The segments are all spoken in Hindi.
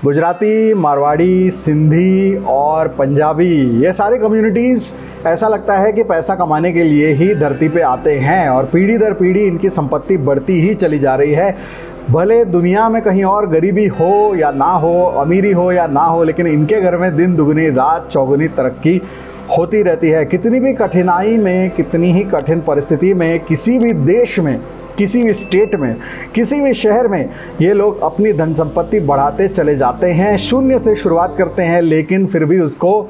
गुजराती, मारवाड़ी, सिंधी और पंजाबी, ये सारे कम्युनिटीज़ ऐसा लगता है कि पैसा कमाने के लिए ही धरती पे आते हैं और पीढ़ी दर पीढ़ी इनकी संपत्ति बढ़ती ही चली जा रही है। भले दुनिया में कहीं और गरीबी हो या ना हो, अमीरी हो या ना हो, लेकिन इनके घर में दिन दुगनी रात चौगुनी तरक्की होती रहती है। कितनी भी कठिनाई में, कितनी ही कठिन परिस्थिति में, किसी भी देश में, किसी भी स्टेट में, किसी भी शहर में ये लोग अपनी धन संपत्ति बढ़ाते चले जाते हैं। शून्य से शुरुआत करते हैं लेकिन फिर भी उसको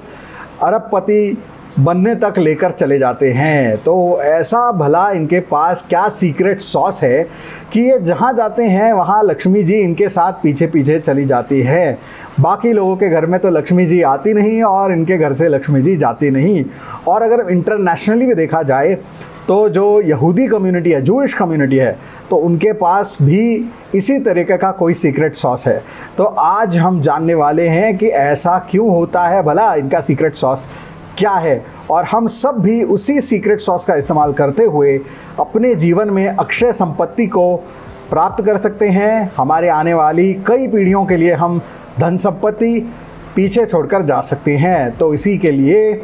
अरबपति बनने तक लेकर चले जाते हैं। तो ऐसा भला इनके पास क्या सीक्रेट सॉस है कि ये जहाँ जाते हैं वहाँ लक्ष्मी जी इनके साथ पीछे पीछे चली जाती है। बाकी लोगों के घर में तो लक्ष्मी जी आती नहीं और इनके घर से लक्ष्मी जी जाती नहीं। और अगर इंटरनेशनली भी देखा जाए तो जो यहूदी कम्युनिटी है, जूइश कम्युनिटी है, तो उनके पास भी इसी तरीके का कोई सीक्रेट सॉस है। तो आज हम जानने वाले हैं कि ऐसा क्यों होता है, भला इनका सीक्रेट सॉस क्या है, और हम सब भी उसी सीक्रेट सॉस का इस्तेमाल करते हुए अपने जीवन में अक्षय संपत्ति को प्राप्त कर सकते हैं। हमारे आने वाली कई पीढ़ियों के लिए हम धन संपत्ति पीछे छोड़कर जा सकते हैं। तो इसी के लिए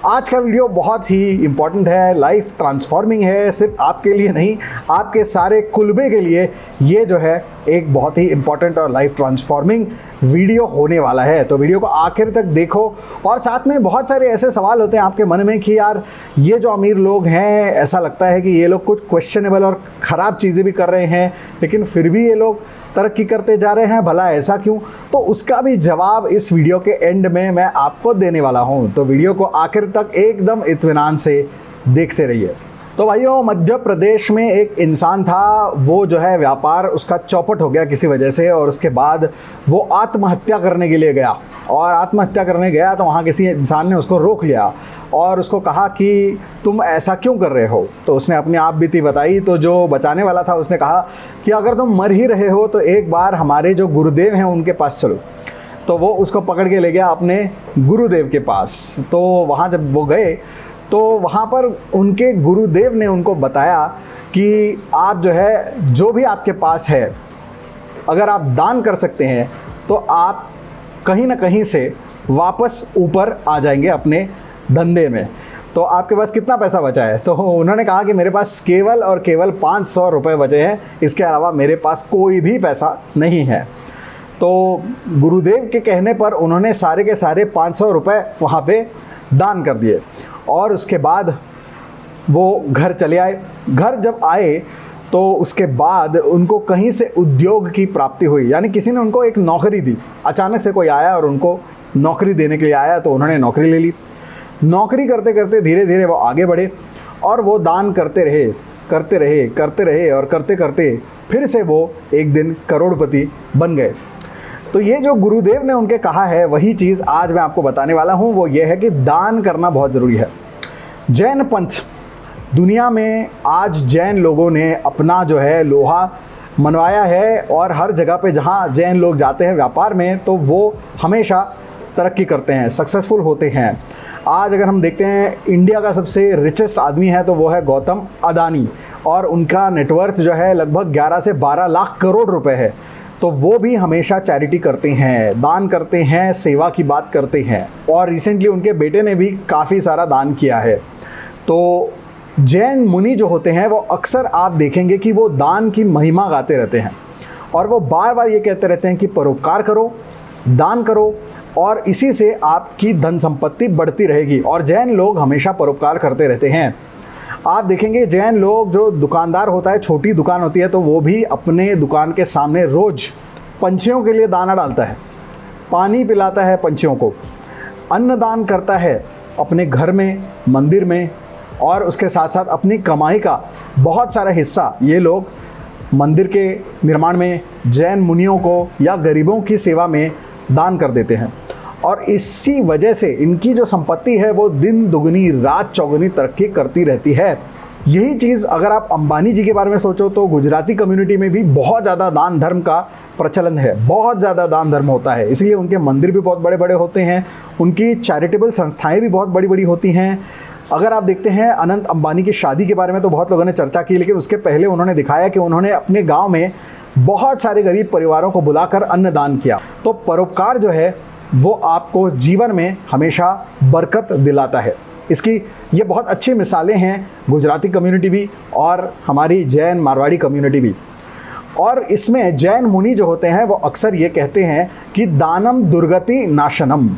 आज का वीडियो बहुत ही इम्पॉर्टेंट है, लाइफ ट्रांसफॉर्मिंग है। सिर्फ आपके लिए नहीं, आपके सारे कुलबे के लिए ये जो है एक बहुत ही इम्पॉर्टेंट और लाइफ ट्रांसफॉर्मिंग वीडियो होने वाला है। तो वीडियो को आखिर तक देखो। और साथ में बहुत सारे ऐसे सवाल होते हैं आपके मन में कि यार ये जो अमीर लोग हैं, ऐसा लगता है कि ये लोग कुछ क्वेश्चनेबल और ख़राब चीज़ें भी कर रहे हैं लेकिन फिर भी ये लोग तरक्की करते जा रहे हैं, भला ऐसा क्यों? तो उसका भी जवाब इस वीडियो के एंड में मैं आपको देने वाला हूं। तो वीडियो को आखिर तक एकदम इत्मीनान से देखते रहिए। तो भाइयों, मध्य प्रदेश में एक इंसान था, वो जो है व्यापार उसका चौपट हो गया किसी वजह से, और उसके बाद वो आत्महत्या करने के लिए गया। और आत्महत्या करने गया तो वहाँ किसी इंसान ने उसको रोक लिया और उसको कहा कि तुम ऐसा क्यों कर रहे हो? तो उसने अपनी आप बीती बताई। तो जो बचाने वाला था उसने कहा कि अगर तुम मर ही रहे हो तो एक बार हमारे जो गुरुदेव हैं उनके पास चलो। तो वो उसको पकड़ के ले गया अपने गुरुदेव के पास। तो वहाँ जब वो गए तो वहाँ पर उनके गुरुदेव ने उनको बताया कि आप जो है, जो भी आपके पास है, अगर आप दान कर सकते हैं तो आप कहीं ना कहीं से वापस ऊपर आ जाएंगे अपने धंधे में। तो आपके पास कितना पैसा बचा है? तो उन्होंने कहा कि मेरे पास केवल और केवल 500 रुपये बचे हैं, इसके अलावा मेरे पास कोई भी पैसा नहीं है। तो गुरुदेव के कहने पर उन्होंने सारे के सारे 500 रुपये वहाँ पे दान कर दिए और उसके बाद वो घर चले आए। घर जब आए तो उसके बाद उनको कहीं से उद्योग की प्राप्ति हुई, यानी किसी ने उनको एक नौकरी दी। अचानक से कोई आया और उनको नौकरी देने के लिए आया, तो उन्होंने नौकरी ले ली। नौकरी करते करते धीरे धीरे वो आगे बढ़े और वो दान करते रहे, करते रहे, करते रहे, और करते करते फिर से वो एक दिन करोड़पति बन गए। तो ये जो गुरुदेव ने उनके कहा है वही चीज़ आज मैं आपको बताने वाला हूँ। वो ये है कि दान करना बहुत ज़रूरी है। जैन पंथ, दुनिया में आज जैन लोगों ने अपना जो है लोहा मनवाया है और हर जगह पे जहाँ जैन लोग जाते हैं व्यापार में तो वो हमेशा तरक्की करते हैं, सक्सेसफुल होते हैं। आज अगर हम देखते हैं, इंडिया का सबसे रिचेस्ट आदमी है तो वो है गौतम अदानी, और उनका नेटवर्थ जो है लगभग 11 से 12 लाख करोड़ रुपए है। तो वो भी हमेशा चैरिटी करते हैं, दान करते हैं, सेवा की बात करते हैं, और रिसेंटली उनके बेटे ने भी काफ़ी सारा दान किया है। तो जैन मुनि जो होते हैं वो अक्सर आप देखेंगे कि वो दान की महिमा गाते रहते हैं और वो बार बार ये कहते रहते हैं कि परोपकार करो, दान करो, और इसी से आपकी धन संपत्ति बढ़ती रहेगी। और जैन लोग हमेशा परोपकार करते रहते हैं। आप देखेंगे जैन लोग, जो दुकानदार होता है, छोटी दुकान होती है, तो वो भी अपने दुकान के सामने रोज़ पंछियों के लिए दाना डालता है, पानी पिलाता है पंछियों को, अन्नदान करता है अपने घर में, मंदिर में, और उसके साथ साथ अपनी कमाई का बहुत सारा हिस्सा ये लोग मंदिर के निर्माण में, जैन मुनियों को या गरीबों की सेवा में दान कर देते हैं। और इसी वजह से इनकी जो संपत्ति है वो दिन दुगनी रात चौगुनी तरक्की करती रहती है। यही चीज़ अगर आप अंबानी जी के बारे में सोचो तो गुजराती कम्युनिटी में भी बहुत ज़्यादा दान धर्म का प्रचलन है, बहुत ज़्यादा दान धर्म होता है, इसलिए उनके मंदिर भी बहुत बड़े बड़े होते हैं, उनकी चैरिटेबल संस्थाएं भी बहुत बड़ी बड़ी होती हैं। अगर आप देखते हैं अनंत अंबानी की शादी के बारे में तो बहुत लोगों ने चर्चा की, लेकिन उसके पहले उन्होंने दिखाया कि उन्होंने अपने गांव में बहुत सारे गरीब परिवारों को बुलाकर अन्नदान किया। तो परोपकार जो है वो आपको जीवन में हमेशा बरकत दिलाता है। इसकी ये बहुत अच्छी मिसालें हैं गुजराती कम्युनिटी भी और हमारी जैन मारवाड़ी कम्युनिटी भी। और इसमें जैन मुनि जो होते हैं वो अक्सर ये कहते हैं कि दानम दुर्गति नाशनम,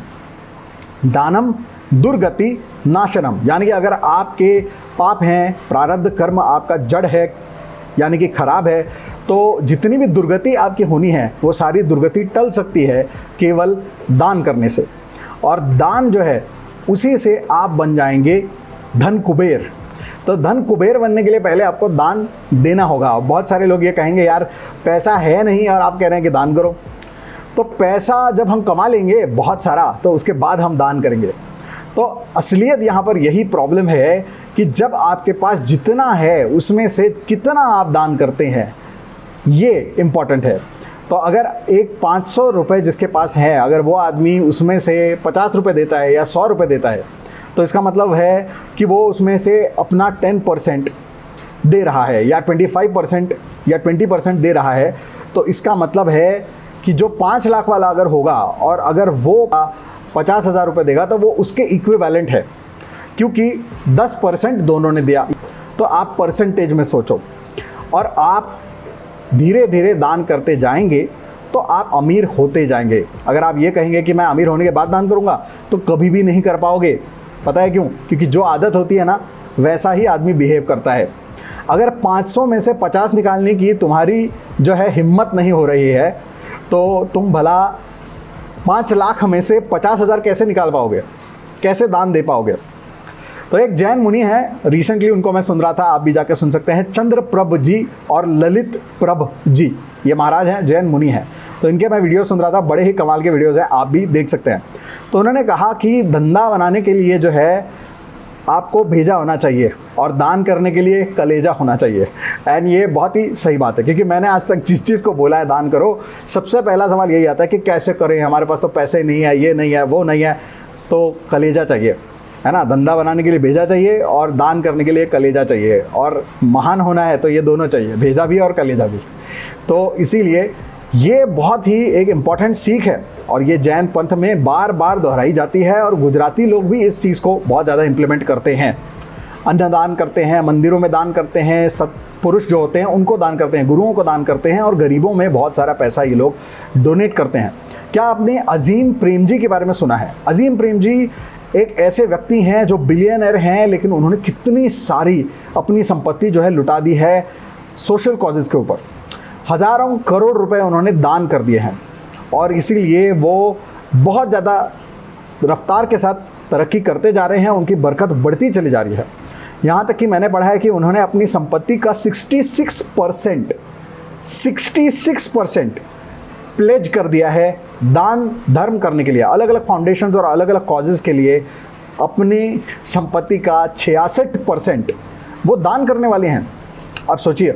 दानम दुर्गति नाशनम, यानी कि अगर आपके पाप हैं, प्रारब्ध कर्म आपका जड़ है यानी कि खराब है, तो जितनी भी दुर्गति आपकी होनी है वो सारी दुर्गति टल सकती है केवल दान करने से। और दान जो है उसी से आप बन जाएंगे धन कुबेर। तो धन कुबेर बनने के लिए पहले आपको दान देना होगा। बहुत सारे लोग ये कहेंगे यार पैसा है नहीं और आप कह रहे हैं कि दान करो। तो पैसा जब हम कमा लेंगे बहुत सारा तो उसके बाद हम दान करेंगे। तो असलियत यहाँ पर यही प्रॉब्लम है कि जब आपके पास जितना है उसमें से कितना आप दान करते हैं, ये इम्पॉर्टेंट है। तो अगर एक 500 रुपये जिसके पास है, अगर वो आदमी उसमें से 50 रुपये देता है या 100 रुपये देता है, तो इसका मतलब है कि वो उसमें से अपना 10% दे रहा है या 25% या 20% दे रहा है। तो इसका मतलब है कि जो 5 लाख वाला अगर होगा और अगर वो 50,000 रुपये देगा तो वो उसके इक्विवेलेंट है, क्योंकि 10% दोनों ने दिया। तो आप परसेंटेज में सोचो और आप धीरे धीरे दान करते जाएंगे तो आप अमीर होते जाएंगे। अगर आप ये कहेंगे कि मैं अमीर होने के बाद दान करूंगा तो कभी भी नहीं कर पाओगे। पता है क्यों? क्योंकि जो आदत होती है ना वैसा ही आदमी बिहेव करता है। अगर 500 में से 50 निकालने की तुम्हारी जो है हिम्मत नहीं हो रही है तो तुम भला 5 लाख में से 50,000 कैसे निकाल पाओगे, कैसे दान दे पाओगे? तो एक जैन मुनि है, रिसेंटली उनको मैं सुन रहा था, आप भी जाकर सुन सकते हैं, चंद्रप्रभ जी और ललित प्रभ जी। ये महाराज हैं, जैन मुनि हैं। तो इनके मैं वीडियो सुन रहा था, बड़े ही कमाल के वीडियोज़ हैं, आप भी देख सकते हैं। तो उन्होंने कहा कि धंधा बनाने के लिए जो है आपको भेजा होना चाहिए और दान करने के लिए कलेजा होना चाहिए। एंड ये बहुत ही सही बात है, क्योंकि मैंने आज तक जिस चीज़ को बोला है दान करो, सबसे पहला सवाल यही आता है कि कैसे करें, हमारे पास तो पैसे नहीं है, ये नहीं है, वो नहीं है। तो कलेजा चाहिए, है ना। धंधा बनाने के लिए भेजा चाहिए और दान करने के लिए कलेजा चाहिए। और महान होना है तो ये दोनों चाहिए, भेजा भी और कलेजा भी। तो इसीलिए ये बहुत ही एक इम्पॉर्टेंट सीख है और ये जैन पंथ में बार बार दोहराई जाती है और गुजराती लोग भी इस चीज़ को बहुत ज़्यादा इम्प्लीमेंट करते हैं। अन्नदान करते हैं, मंदिरों में दान करते हैं, सत्पुरुष जो होते हैं उनको दान करते हैं, गुरुओं को दान करते हैं और गरीबों में बहुत सारा पैसा ये लोग डोनेट करते हैं। क्या आपने अजीम प्रेम जी के बारे में सुना है? अजीम प्रेम जी एक ऐसे व्यक्ति हैं जो बिलियनर हैं, लेकिन उन्होंने कितनी सारी अपनी संपत्ति जो है लुटा दी है सोशल कॉजेज़ के ऊपर। हज़ारों करोड़ रुपए उन्होंने दान कर दिए हैं और इसीलिए वो बहुत ज़्यादा रफ्तार के साथ तरक्की करते जा रहे हैं, उनकी बरकत बढ़ती चली जा रही है। यहाँ तक कि मैंने पढ़ा है कि उन्होंने अपनी संपत्ति का 66% प्लेज कर दिया है दान धर्म करने के लिए। अलग अलग फाउंडेशंस और अलग अलग कॉजेज़ के लिए अपनी संपत्ति का 66% वो दान करने वाले हैं। अब सोचिए,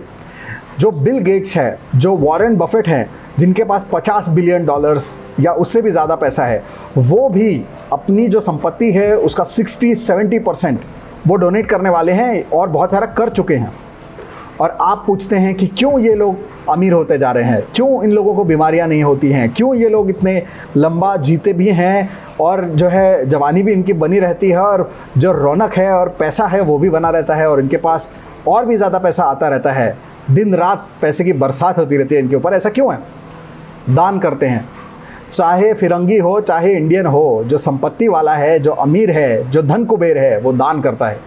जो बिल गेट्स है, जो वॉरेन बफेट हैं, जिनके पास $50 बिलियन या उससे भी ज़्यादा पैसा है, वो भी अपनी जो संपत्ति है उसका 60-70% वो डोनेट करने वाले हैं और बहुत सारा कर चुके हैं। और आप पूछते हैं कि क्यों ये लोग अमीर होते जा रहे हैं, क्यों इन लोगों को बीमारियां नहीं होती हैं, क्यों ये लोग इतने लंबा जीते भी हैं और जो है जवानी भी इनकी बनी रहती है और जो रौनक है और पैसा है वो भी बना रहता है और इनके पास और भी ज़्यादा पैसा आता रहता है, दिन रात पैसे की बरसात होती रहती है इनके ऊपर। ऐसा क्यों है? दान करते हैं। चाहे फिरंगी हो चाहे इंडियन हो, जो संपत्ति वाला है, जो अमीर है, जो धन कुबेर है, वो दान करता है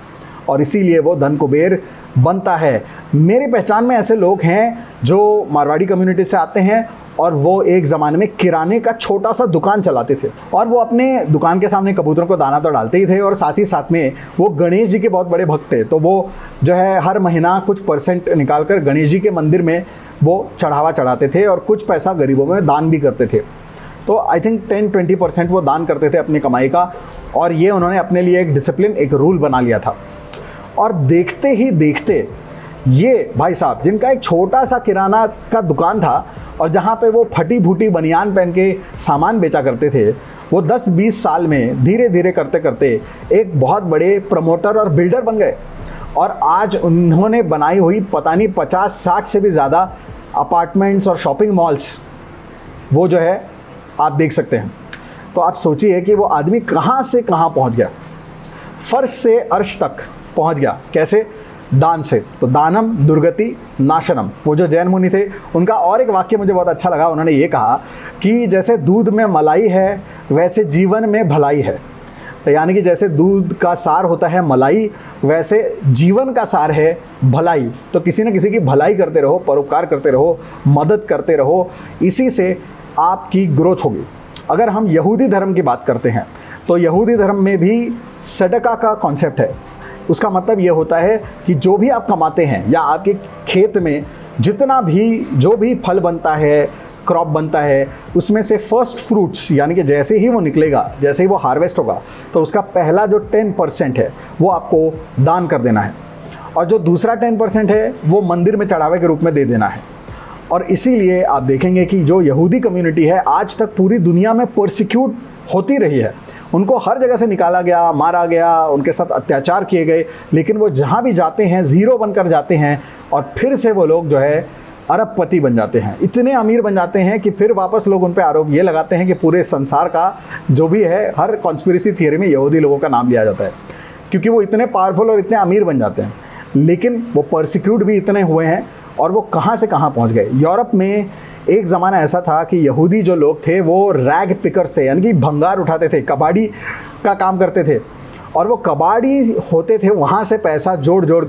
और इसीलिए वो धन कुबेर बनता है। मेरी पहचान में ऐसे लोग हैं जो मारवाड़ी कम्युनिटी से आते हैं और वो एक ज़माने में किराने का छोटा सा दुकान चलाते थे और वो अपने दुकान के सामने कबूतरों को दाना तो डालते ही थे और साथ ही साथ में वो गणेश जी के बहुत बड़े भक्त थे। तो वो जो है हर महीना कुछ % निकाल कर गणेश जी के मंदिर में वो चढ़ावा चढ़ाते थे और कुछ पैसा गरीबों में दान भी करते थे। तो आई थिंक 10-20% वो दान करते थे अपनी कमाई का और ये उन्होंने अपने लिए एक डिसिप्लिन, एक रूल बना लिया था। और देखते ही देखते ये भाई साहब, जिनका एक छोटा सा किराना का दुकान था और जहाँ पे वो फटी फूटी बनियान पहन के सामान बेचा करते थे, वो 10-20 साल में धीरे धीरे करते करते एक बहुत बड़े प्रमोटर और बिल्डर बन गए। और आज उन्होंने बनाई हुई पता नहीं 50-60 से भी ज़्यादा अपार्टमेंट्स और शॉपिंग मॉल्स वो जो है आप देख सकते हैं। तो आप सोचिए कि वो आदमी कहाँ से कहाँ पहुँच गया, फर्श से अर्श तक पहुँच गया। कैसे? दान से। तो दानम दुर्गति नाशनम, वो जो जैन मुनि थे उनका और एक वाक्य मुझे बहुत अच्छा लगा। उन्होंने ये कहा कि जैसे दूध में मलाई है वैसे जीवन में भलाई है। तो यानी कि जैसे दूध का सार होता है मलाई, वैसे जीवन का सार है भलाई। तो किसी न किसी की भलाई करते रहो, परोपकार करते रहो, मदद करते रहो, इसी से आपकी ग्रोथ होगी। अगर हम यहूदी धर्म की बात करते हैं तो यहूदी धर्म में भी सदका का कॉन्सेप्ट है। उसका मतलब ये होता है कि जो भी आप कमाते हैं या आपके खेत में जितना भी जो भी फल बनता है, क्रॉप बनता है, उसमें से फर्स्ट फ्रूट्स यानी कि जैसे ही वो निकलेगा, जैसे ही वो हार्वेस्ट होगा, तो उसका पहला जो 10% है वो आपको दान कर देना है, और जो दूसरा 10% है वो मंदिर में चढ़ावे के रूप में दे देना है। और इसीलिए आप देखेंगे कि जो यहूदी कम्युनिटी है आज तक पूरी दुनिया में परसिक्यूट होती रही है। उनको हर जगह से निकाला गया, मारा गया, उनके साथ अत्याचार किए गए, लेकिन वो जहाँ भी जाते हैं ज़ीरो बनकर जाते हैं और फिर से वो लोग जो है अरबपति बन जाते हैं, इतने अमीर बन जाते हैं कि फिर वापस लोग उन पे आरोप ये लगाते हैं कि पूरे संसार का जो भी है, हर कॉन्स्पिरेसी थियरी में यहूदी लोगों का नाम लिया जाता है, क्योंकि वो इतने पावरफुल और इतने अमीर बन जाते हैं। लेकिन वो परसिक्यूट भी इतने हुए हैं और वो कहाँ से कहाँ पहुँच गए। यूरोप में एक ज़माना ऐसा था कि यहूदी जो लोग थे वो रैग पिकर्स थे, यानी कि भंगार उठाते थे, कबाड़ी का काम करते थे, और वो कबाड़ी होते थे, वहाँ से पैसा जोड़ जोड़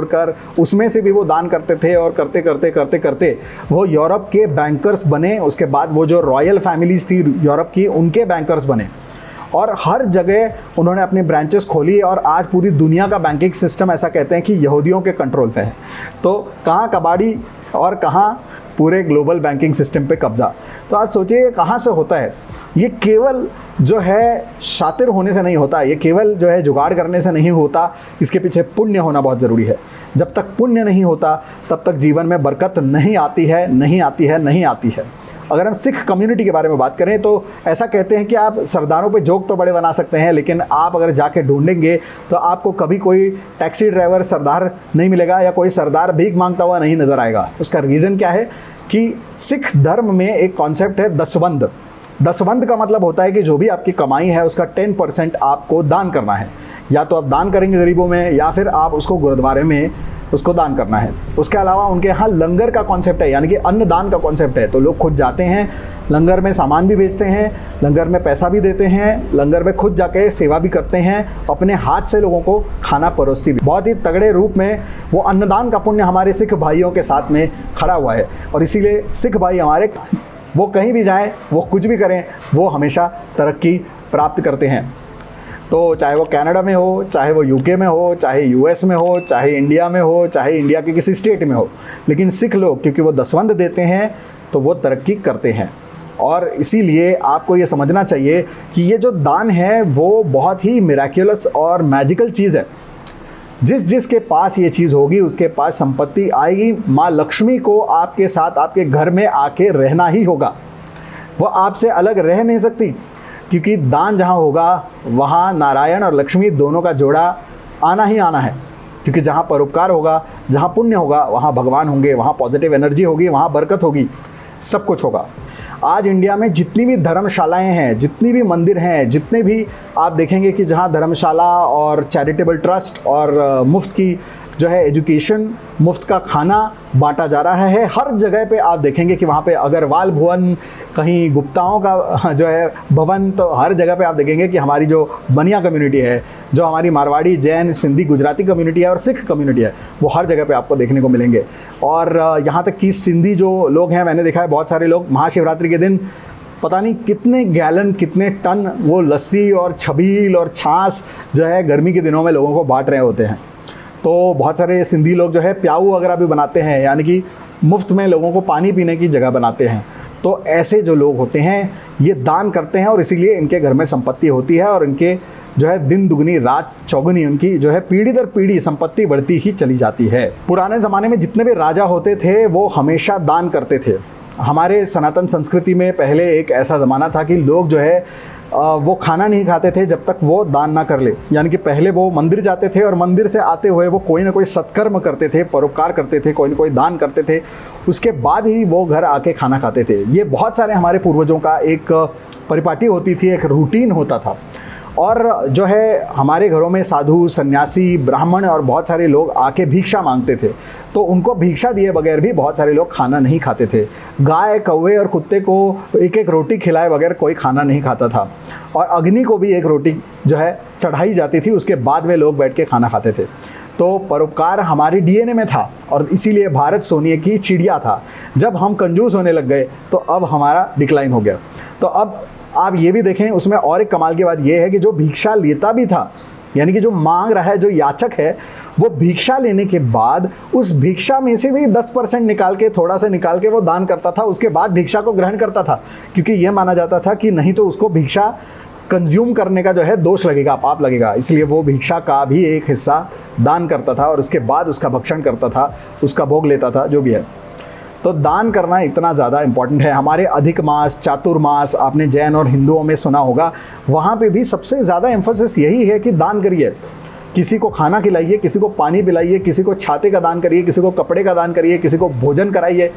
कर उसमें से भी वो दान करते थे, और करते करते वो यूरोप के बैंकर्स बने। उसके बाद वो जो रॉयल फैमिलीज़ थी यूरोप की, उनके बैंकर्स बने, और हर जगह उन्होंने अपनी ब्रांचेस खोली, और आज पूरी दुनिया का बैंकिंग सिस्टम ऐसा कहते हैं कि यहूदियों के कंट्रोल पे है। तो कहाँ कबाड़ी और कहाँ पूरे ग्लोबल बैंकिंग सिस्टम पे कब्जा। तो आप सोचिए कहाँ से होता है। ये केवल जो है शातिर होने से नहीं होता, ये केवल जो है जुगाड़ करने से नहीं होता, इसके पीछे पुण्य होना बहुत ज़रूरी है। जब तक पुण्य नहीं होता तब तक जीवन में बरकत नहीं आती है। अगर हम सिख कम्युनिटी के बारे में बात करें तो ऐसा कहते हैं कि आप सरदारों पे जोक तो बड़े बना सकते हैं, लेकिन आप अगर जाके ढूंढेंगे तो आपको कभी कोई टैक्सी ड्राइवर सरदार नहीं मिलेगा या कोई सरदार भीख मांगता हुआ नहीं नज़र आएगा। उसका रीज़न क्या है कि सिख धर्म में एक कॉन्सेप्ट है दसवंध। दसवंध का मतलब होता है कि जो भी आपकी कमाई है उसका 10% आपको दान करना है। या तो आप दान करेंगे गरीबों में, या फिर आप उसको गुरुद्वारे में उसको दान करना है। उसके अलावा उनके यहाँ लंगर का कॉन्सेप्ट है, यानी कि अन्नदान का कॉन्सेप्ट है। तो लोग खुद जाते हैं, लंगर में सामान भी बेचते हैं, लंगर में पैसा भी देते हैं, लंगर में खुद जाके सेवा भी करते हैं, अपने हाथ से लोगों को खाना परोसती भी। बहुत ही तगड़े रूप में वो अन्नदान का पुण्य हमारे सिख भाइयों के साथ में खड़ा हुआ है, और इसीलिए सिख भाई हमारे, वो कहीं भी जाएं, वो कुछ भी करें, वो हमेशा तरक्की प्राप्त करते हैं। तो चाहे वो कनाडा में हो, चाहे वो यूके में हो, चाहे यूएस में हो, चाहे इंडिया में हो, चाहे इंडिया के किसी स्टेट में हो, लेकिन सिख लोग क्योंकि वो दसवंध देते हैं तो वो तरक्की करते हैं। और इसीलिए आपको ये समझना चाहिए कि ये जो दान है वो बहुत ही मिराक्युलस और मैजिकल चीज़ है। जिसके पास ये चीज़ होगी उसके पास संपत्ति आएगी। माँ लक्ष्मी को आपके साथ आपके घर में आके रहना ही होगा, वो आपसे अलग रह नहीं सकती, क्योंकि दान जहाँ होगा वहाँ नारायण और लक्ष्मी दोनों का जोड़ा आना ही आना है। क्योंकि जहाँ परोपकार होगा, जहाँ पुण्य होगा, वहाँ भगवान होंगे, वहाँ पॉजिटिव एनर्जी होगी, वहाँ बरकत होगी, सब कुछ होगा। आज इंडिया में जितनी भी धर्मशालाएं हैं, जितनी भी मंदिर हैं, जितने भी आप देखेंगे कि जहाँ धर्मशाला और चैरिटेबल ट्रस्ट और मुफ्त की जो है एजुकेशन, मुफ्त का खाना बांटा जा रहा है, हर जगह पे आप देखेंगे कि वहाँ पे अग्रवाल भवन, कहीं गुप्ताओं का जो है भवन, तो हर जगह पे आप देखेंगे कि हमारी जो बनिया कम्युनिटी है, जो हमारी मारवाड़ी, जैन, सिंधी, गुजराती कम्युनिटी है और सिख कम्युनिटी है, वो हर जगह पे आपको देखने को मिलेंगे। और यहाँ तक कि सिंधी जो लोग हैं, मैंने देखा है बहुत सारे लोग महाशिवरात्रि के दिन पता नहीं कितने गैलन, कितने टन वो लस्सी और छबील और छाछ जो है गर्मी के दिनों में लोगों को बांट रहे होते हैं। तो बहुत सारे सिंधी लोग जो है प्याऊ वगैरह भी बनाते हैं, यानी कि मुफ्त में लोगों को पानी पीने की जगह बनाते हैं। तो ऐसे जो लोग होते हैं ये दान करते हैं, और इसीलिए इनके घर में संपत्ति होती है, और इनके जो है दिन दुगनी रात चौगुनी उनकी जो है पीढ़ी दर पीढ़ी संपत्ति बढ़ती ही चली जाती है। पुराने ज़माने में जितने भी राजा होते थे वो हमेशा दान करते थे, हमारे सनातन संस्कृति में पहले एक ऐसा ज़माना था कि लोग जो है वो खाना नहीं खाते थे जब तक वो दान ना कर ले। यानी कि पहले वो मंदिर जाते थे और मंदिर से आते हुए वो कोई ना कोई सत्कर्म करते थे, परोपकार करते थे, कोई ना कोई दान करते थे, उसके बाद ही वो घर आके खाना खाते थे। ये बहुत सारे हमारे पूर्वजों का एक परिपाटी होती थी, एक रूटीन होता था। और जो है हमारे घरों में साधु, सन्यासी, ब्राह्मण और बहुत सारे लोग आके भिक्षा मांगते थे, तो उनको भिक्षा दिए बगैर भी बहुत सारे लोग खाना नहीं खाते थे। गाय, कौवे और कुत्ते को एक एक रोटी खिलाए बगैर कोई खाना नहीं खाता था, और अग्नि को भी एक रोटी जो है चढ़ाई जाती थी, उसके बाद में लोग बैठ के खाना खाते थे। तो परोपकार हमारी डीएनए में था, और इसीलिए भारत सोने की चिड़िया था। जब हम कंजूस होने लग गए तो अब हमारा डिक्लाइन हो गया। तो अब आप ये भी देखें, उसमें और एक कमाल की बात ये है कि जो भिक्षा लेता भी था, यानी कि जो मांग रहा है, जो याचक है, वो भिक्षा लेने के बाद उस भिक्षा में से भी 10% निकाल के, थोड़ा सा निकाल के वो दान करता था, उसके बाद भिक्षा को ग्रहण करता था, क्योंकि ये माना जाता था कि नहीं तो उसको भिक्षा कंज्यूम करने का जो है दोष लगेगा, पाप लगेगा। इसलिए वो भिक्षा का भी एक हिस्सा दान करता था और उसके बाद उसका भक्षण करता था, उसका भोग लेता था, जो भी है। तो दान करना इतना ज़्यादा इम्पॉर्टेंट है। हमारे अधिक मास, चातुर्मास आपने जैन और हिंदुओं में सुना होगा, वहाँ पे भी सबसे ज़्यादा एम्फोसिस यही है कि दान करिए। किसी को खाना खिलाइए, किसी को पानी पिलाइए, किसी को छाते का दान करिए, किसी को कपड़े का दान करिए, किसी को भोजन कराइए,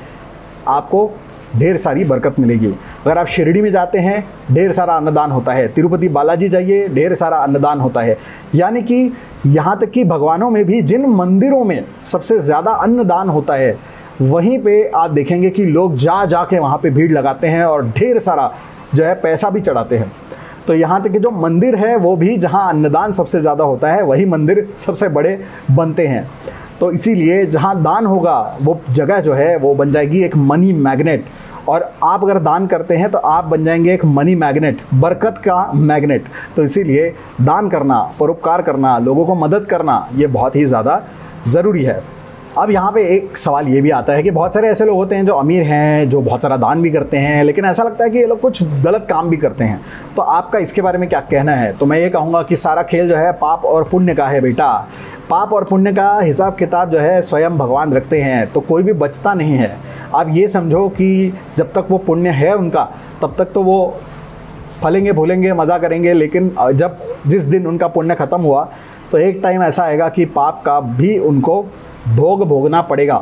आपको ढेर सारी बरकत मिलेगी। अगर आप शिरडी में जाते हैं, ढेर सारा अन्नदान होता है। तिरुपति बालाजी जाइए, ढेर सारा अन्नदान होता है। यानी कि यहाँ तक कि भगवानों में भी जिन मंदिरों में सबसे ज़्यादा अन्नदान होता है, वहीं पे आप देखेंगे कि लोग जा के वहाँ पे भीड़ लगाते हैं और ढेर सारा जो है पैसा भी चढ़ाते हैं। तो यहाँ तक कि जो मंदिर है वो भी जहाँ अन्नदान सबसे ज़्यादा होता है, वही मंदिर सबसे बड़े बनते हैं। तो इसीलिए जहाँ दान होगा वो जगह जो है वो बन जाएगी एक मनी मैग्नेट, और आप अगर दान करते हैं तो आप बन जाएंगे एक मनी मैग्नेट, बरकत का मैग्नेट। तो इसीलिए दान करना, परोपकार करना, लोगों को मदद करना, ये बहुत ही ज़्यादा ज़रूरी है। अब यहाँ पे एक सवाल ये भी आता है कि बहुत सारे ऐसे लोग होते हैं जो अमीर हैं, जो बहुत सारा दान भी करते हैं, लेकिन ऐसा लगता है कि ये लोग कुछ गलत काम भी करते हैं। तो आपका इसके बारे में क्या कहना है? तो मैं ये कहूँगा कि सारा खेल जो है पाप और पुण्य का है बेटा। पाप और पुण्य का हिसाब किताब जो है स्वयं भगवान रखते हैं, तो कोई भी बचता नहीं है। आप ये समझो कि जब तक वो पुण्य है उनका, तब तक तो वो फलेंगे, भूलेंगे, मज़ा करेंगे, लेकिन जब जिस दिन उनका पुण्य ख़त्म हुआ तो एक टाइम ऐसा आएगा कि पाप का भी उनको भोगना पड़ेगा।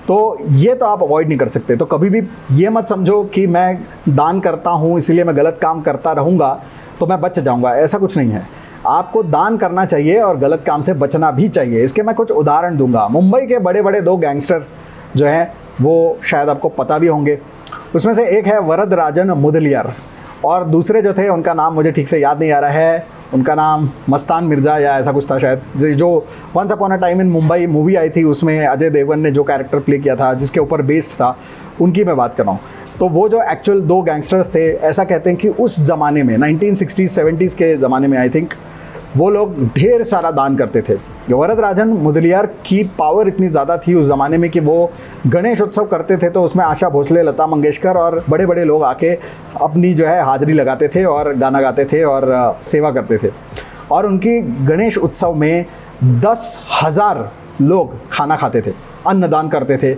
तो ये तो आप अवॉइड नहीं कर सकते। तो कभी भी ये मत समझो कि मैं दान करता हूँ इसलिए मैं गलत काम करता रहूँगा तो मैं बच जाऊँगा, ऐसा कुछ नहीं है। आपको दान करना चाहिए और गलत काम से बचना भी चाहिए। इसके मैं कुछ उदाहरण दूंगा। मुंबई के बड़े बड़े 2 गैंगस्टर जो हैं वो शायद आपको पता भी होंगे। उसमें से एक है वरदराजन मुदलियार, और दूसरे जो थे उनका नाम मुझे ठीक से याद नहीं आ रहा है। उनका नाम मस्तान मिर्ज़ा या ऐसा कुछ था शायद, जो once upon a time in Mumbai movie आई थी, उसमें अजय देवगन ने जो कैरेक्टर प्ले किया था, जिसके ऊपर बेस्ड था, उनकी मैं बात कर रहा हूँ। तो वो जो एक्चुअल 2 गैंगस्टर्स थे, ऐसा कहते हैं कि उस ज़माने में 1960s 70s के ज़माने में आई थिंक वो लोग ढेर सारा दान करते थे। वरदराजन मुदलियार की पावर इतनी ज़्यादा थी उस ज़माने में कि वो गणेश उत्सव करते थे तो उसमें आशा भोसले, लता मंगेशकर और बड़े बड़े लोग आके अपनी जो है हाज़िरी लगाते थे और गाना गाते थे और सेवा करते थे। और उनकी गणेश उत्सव में 10,000 लोग खाना खाते थे, अन्नदान करते थे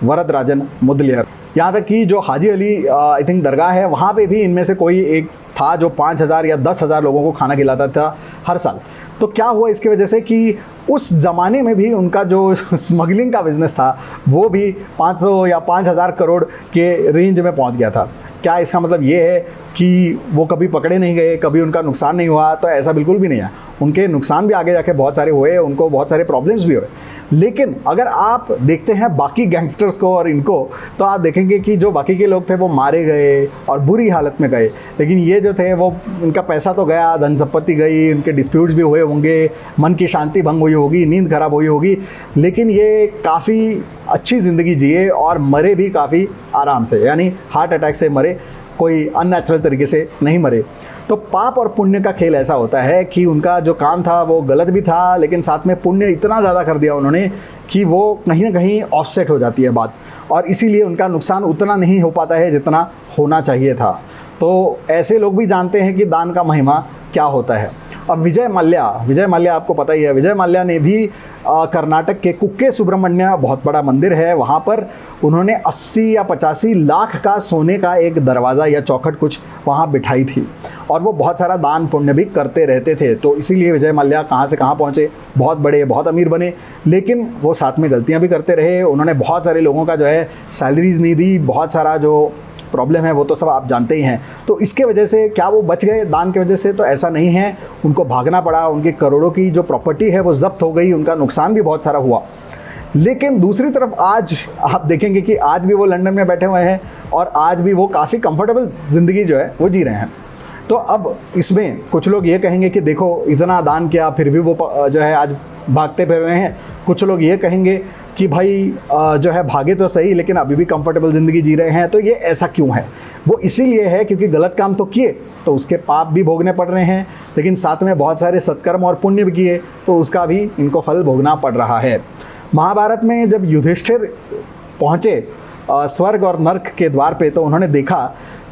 वरदराजन मुदलियार। यहाँ तक कि जो हाजी अली आई थिंक दरगाह है, वहाँ पे भी इनमें से कोई एक था जो 5,000 या 10,000 लोगों को खाना खिलाता था हर साल। तो क्या हुआ इसकी वजह से कि उस ज़माने में भी उनका जो स्मगलिंग का बिज़नेस था वो भी 500 या 5,000 करोड़ के रेंज में पहुंच गया था। क्या इसका मतलब ये है कि वो कभी पकड़े नहीं गए, कभी उनका नुकसान नहीं हुआ? तो ऐसा बिल्कुल भी नहीं है। उनके नुकसान भी आगे जाके बहुत सारे हुए, उनको बहुत सारे प्रॉब्लम्स भी हुए। लेकिन अगर आप देखते हैं बाकी गैंगस्टर्स को और इनको, तो आप देखेंगे कि जो बाकी के लोग थे वो मारे गए और बुरी हालत में गए, लेकिन ये जो थे वो उनका पैसा तो गया, धन संपत्ति गई, उनके डिस्प्यूट्स भी हुए होंगे, मन की शांति भंग हुई होगी, नींद खराब हुई होगी, लेकिन ये काफ़ी अच्छी ज़िंदगी जिए और मरे भी काफ़ी आराम से, यानी हार्ट अटैक से मरे, कोई अननेचुरल तरीके से नहीं मरे। तो पाप और पुण्य का खेल ऐसा होता है कि उनका जो काम था वो गलत भी था, लेकिन साथ में पुण्य इतना ज़्यादा कर दिया उन्होंने कि वो कहीं ना कहीं ऑफसेट हो जाती है बात, और इसीलिए उनका नुकसान उतना नहीं हो पाता है जितना होना चाहिए था। तो ऐसे लोग भी जानते हैं कि दान का महिमा क्या होता है। अब विजय माल्या आपको पता ही है, विजय माल्या ने भी कर्नाटक के कुक्के सुब्रमण्य, बहुत बड़ा मंदिर है वहाँ पर, उन्होंने 80 या 85 लाख का सोने का एक दरवाज़ा या चौखट कुछ वहाँ बिठाई थी, और वो बहुत सारा दान पुण्य भी करते रहते थे। तो इसीलिए विजय माल्या कहाँ से कहाँ पहुँचे, बहुत बड़े, बहुत अमीर बने, लेकिन वो साथ में गलतियाँ भी करते रहे। उन्होंने बहुत सारे लोगों का जो है सैलरीज नहीं दी, बहुत सारा जो प्रॉब्लम है वो तो सब आप जानते ही हैं। तो इसके वजह से क्या वो बच गए दान की वजह से? तो ऐसा नहीं है, उनको भागना पड़ा, उनके करोड़ों की जो प्रॉपर्टी है वो जब्त हो गई, उनका नुकसान भी बहुत सारा हुआ। लेकिन दूसरी तरफ आज आप देखेंगे कि आज भी वो लंदन में बैठे हुए हैं और आज भी वो काफ़ी कंफर्टेबल ज़िंदगी जो है वो जी रहे हैं। तो अब इसमें कुछ लोग ये कहेंगे कि देखो इतना दान किया फिर भी वो जो है आज भागते फिर रहे हैं। कुछ लोग ये कहेंगे कि भाई जो है भागे तो सही लेकिन अभी भी कंफर्टेबल ज़िंदगी जी रहे हैं। तो ये ऐसा क्यों है? वो इसीलिए है क्योंकि गलत काम तो किए तो उसके पाप भी भोगने पड़ रहे हैं, लेकिन साथ में बहुत सारे सत्कर्म और पुण्य भी किए तो उसका भी इनको फल भोगना पड़ रहा है। महाभारत में जब युधिष्ठिर पहुँचे स्वर्ग और नर्क के द्वार पे, तो उन्होंने देखा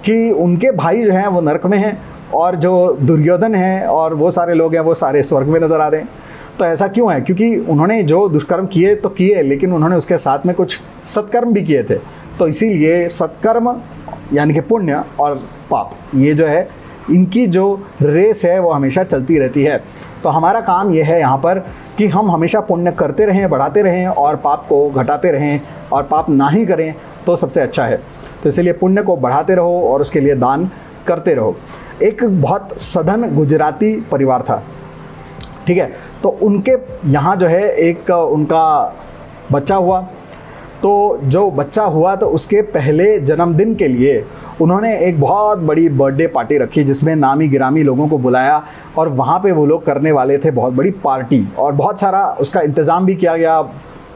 कि उनके भाई जो हैं वो नर्क में हैं और जो दुर्योधन हैं और वो सारे लोग हैं वो सारे स्वर्ग में नज़र आ रहे हैं। तो ऐसा क्यों है? क्योंकि उन्होंने जो दुष्कर्म किए तो किए, लेकिन उन्होंने उसके साथ में कुछ सत्कर्म भी किए थे। तो इसीलिए सत्कर्म यानी कि पुण्य और पाप, ये जो है इनकी जो रेस है वो हमेशा चलती रहती है। तो हमारा काम ये है यहाँ पर कि हम हमेशा पुण्य करते रहें, बढ़ाते रहें और पाप को घटाते रहें, और पाप ना ही करें तो सबसे अच्छा है। तो इसलिए पुण्य को बढ़ाते रहो और उसके लिए दान करते रहो। एक बहुत सधन गुजराती परिवार था, ठीक है, तो उनके यहाँ जो है एक उनका बच्चा हुआ। तो जो बच्चा हुआ तो उसके पहले जन्मदिन के लिए उन्होंने एक बहुत बड़ी बर्थडे पार्टी रखी जिसमें नामी गिरामी लोगों को बुलाया, और वहाँ पे वो लोग करने वाले थे बहुत बड़ी पार्टी, और बहुत सारा उसका इंतज़ाम भी किया गया,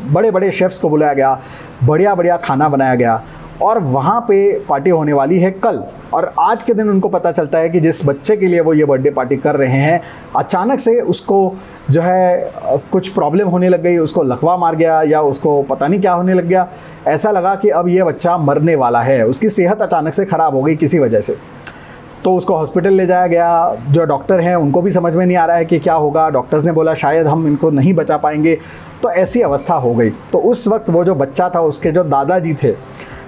बड़े बड़े शेफ्स को बुलाया गया, बढ़िया बढ़िया खाना बनाया गया, और वहाँ पे पार्टी होने वाली है कल। और आज के दिन उनको पता चलता है कि जिस बच्चे के लिए वो ये बर्थडे पार्टी कर रहे हैं अचानक से उसको जो है कुछ प्रॉब्लम होने लग गई, उसको लकवा मार गया या उसको पता नहीं क्या होने लग गया। ऐसा लगा कि अब ये बच्चा मरने वाला है, उसकी सेहत अचानक से ख़राब हो गई किसी वजह से। तो उसको हॉस्पिटल ले जाया गया। जो डॉक्टर हैं उनको भी समझ में नहीं आ रहा है कि क्या होगा। डॉक्टर्स ने बोला शायद हम इनको नहीं बचा पाएंगे। तो ऐसी अवस्था हो गई। तो उस वक्त वो जो बच्चा था उसके जो दादाजी थे,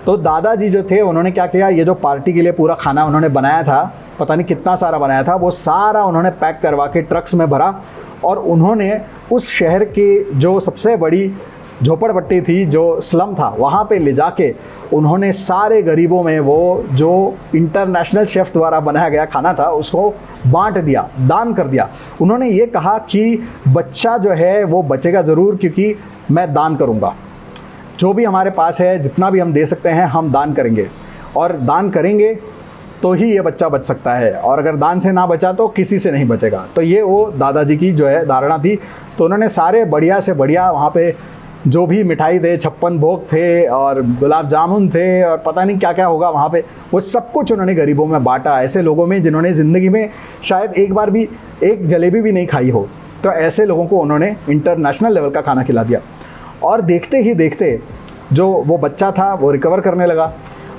तो दादाजी जो थे उन्होंने क्या किया, ये जो पार्टी के लिए पूरा खाना उन्होंने बनाया था, पता नहीं कितना सारा बनाया था, वो सारा उन्होंने पैक करवा के ट्रक्स में भरा, और उन्होंने उस शहर की जो सबसे बड़ी झोपड़पट्टी थी, जो स्लम था, वहाँ पे ले जाके उन्होंने सारे गरीबों में वो जो इंटरनेशनल शेफ़ द्वारा बनाया गया खाना था उसको बांट दिया, दान कर दिया। उन्होंने ये कहा कि बच्चा जो है वो बचेगा ज़रूर, क्योंकि मैं दान करूँगा, जो भी हमारे पास है जितना भी हम दे सकते हैं हम दान करेंगे, और दान करेंगे तो ही ये बच्चा बच सकता है, और अगर दान से ना बचा तो किसी से नहीं बचेगा। तो ये वो दादाजी की जो है धारणा थी। तो उन्होंने सारे बढ़िया से बढ़िया वहाँ पे जो भी मिठाई थे, 56 भोग थे और गुलाब जामुन थे और पता नहीं क्या क्या होगा वहाँ पे, वो सब कुछ उन्होंने गरीबों में बांटा, ऐसे लोगों में जिन्होंने ज़िंदगी में शायद एक बार भी एक जलेबी भी नहीं खाई हो। तो ऐसे लोगों को उन्होंने इंटरनेशनल लेवल का खाना खिला दिया। और देखते ही देखते जो वो बच्चा था वो रिकवर करने लगा,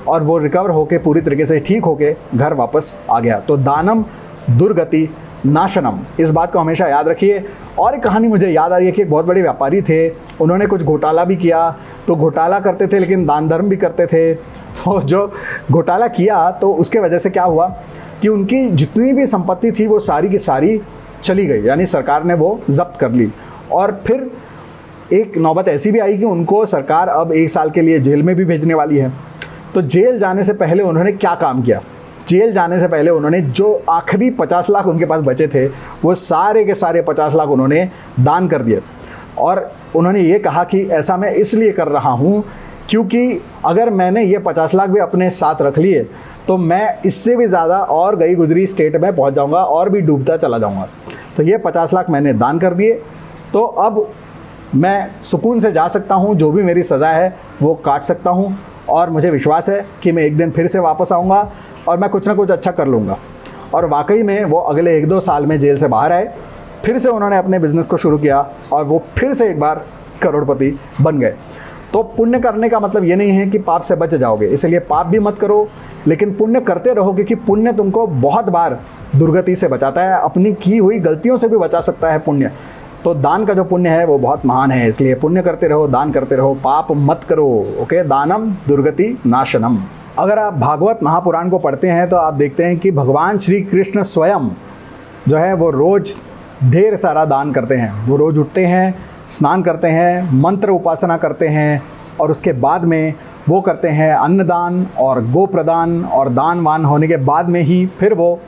और वो रिकवर होके पूरी तरीके से ठीक होके घर वापस आ गया। तो दानम दुर्गति नाशनम, इस बात को हमेशा याद रखिए। और एक कहानी मुझे याद आ रही है कि एक बहुत बड़े व्यापारी थे, उन्होंने कुछ घोटाला भी किया। तो घोटाला करते थे लेकिन दान धर्म भी करते थे। तो जो घोटाला किया तो उसके वजह से क्या हुआ कि उनकी जितनी भी संपत्ति थी वो सारी की सारी चली गई, यानी सरकार ने वो जब्त कर ली। और फिर एक नौबत ऐसी भी आई कि उनको सरकार अब 1 साल के लिए जेल में भी भेजने वाली है। तो जेल जाने से पहले उन्होंने क्या काम किया? जेल जाने से पहले उन्होंने जो आखिरी 50 लाख उनके पास बचे थे वो सारे के सारे 50 लाख उन्होंने दान कर दिए। और उन्होंने ये कहा कि ऐसा मैं इसलिए कर रहा हूँ क्योंकि अगर मैंने ये 50 लाख भी अपने साथ रख लिए तो मैं इससे भी ज़्यादा और गई गुजरी स्टेट में पहुँच जाऊँगा और भी डूबता चला जाऊँगा। तो ये 50 लाख मैंने दान कर दिए, तो अब मैं सुकून से जा सकता हूँ, जो भी मेरी सज़ा है वो काट सकता हूँ, और मुझे विश्वास है कि मैं एक दिन फिर से वापस आऊँगा और मैं कुछ ना कुछ अच्छा कर लूँगा। और वाकई में वो अगले 1-2 साल में जेल से बाहर आए, फिर से उन्होंने अपने बिज़नेस को शुरू किया और वो फिर से एक बार करोड़पति बन गए। तो पुण्य करने का मतलब ये नहीं है कि पाप से बच जाओगे, इसलिए पाप भी मत करो, लेकिन पुण्य करते रहो, क्योंकि पुण्य तुमको बहुत बार दुर्गति से बचाता है, अपनी की हुई गलतियों से भी बचा सकता है पुण्य। तो दान का जो पुण्य है वो बहुत महान है, इसलिए पुण्य करते रहो, दान करते रहो, पाप मत करो। ओके, दानम दुर्गति नाशनम। अगर आप भागवत महापुराण को पढ़ते हैं तो आप देखते हैं कि भगवान श्री कृष्ण स्वयं जो है वो रोज़ ढेर सारा दान करते हैं। वो रोज़ उठते हैं, स्नान करते हैं, मंत्र उपासना करते हैं और उसके बाद में वो करते हैं अन्नदान और गोप्रदान, और दान वान होने के बाद में ही फिर वो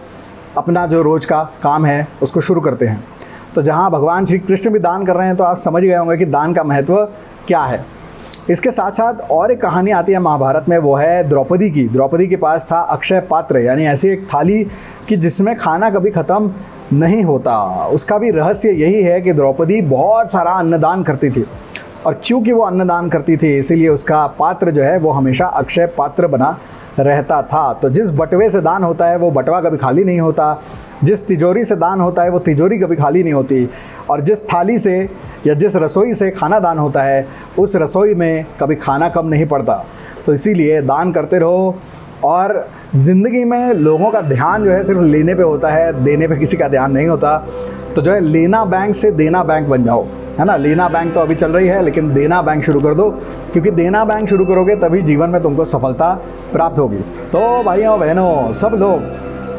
अपना जो रोज़ का काम है उसको शुरू करते हैं। तो जहाँ भगवान श्री कृष्ण भी दान कर रहे हैं तो आप समझ गए होंगे कि दान का महत्व क्या है। इसके साथ साथ और एक कहानी आती है महाभारत में, वो है द्रौपदी की। द्रौपदी के पास था अक्षय पात्र, यानी ऐसी एक थाली कि जिसमें खाना कभी ख़त्म नहीं होता। उसका भी रहस्य यही है कि द्रौपदी बहुत सारा अन्नदान करती थी, और क्योंकि वो अन्नदान करती थी इसीलिए उसका पात्र जो है वो हमेशा अक्षय पात्र बना रहता था। तो जिस बटवे से दान होता है वो बटवा कभी खाली नहीं होता, जिस तिजोरी से दान होता है वो तिजोरी कभी खाली नहीं होती, और जिस थाली से या जिस रसोई से खाना दान होता है उस रसोई में कभी खाना कम नहीं पड़ता। तो इसीलिए दान करते रहो। और ज़िंदगी में लोगों का ध्यान जो है सिर्फ लेने पे होता है, देने पे किसी का ध्यान नहीं होता। तो जो है लेना बैंक से देना बैंक बन जाओ, है ना। लेना बैंक तो अभी चल रही है, लेकिन देना बैंक शुरू कर दो, क्योंकि देना बैंक शुरू करोगे तभी जीवन में तुमको सफलता प्राप्त होगी। तो भाइयों बहनों सब लोग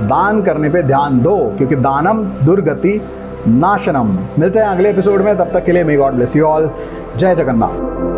दान करने पे ध्यान दो, क्योंकि दानम दुर्गति नाशनम। मिलते हैं अगले एपिसोड में, तब तक के लिए may God bless you all. जय जगन्नाथ।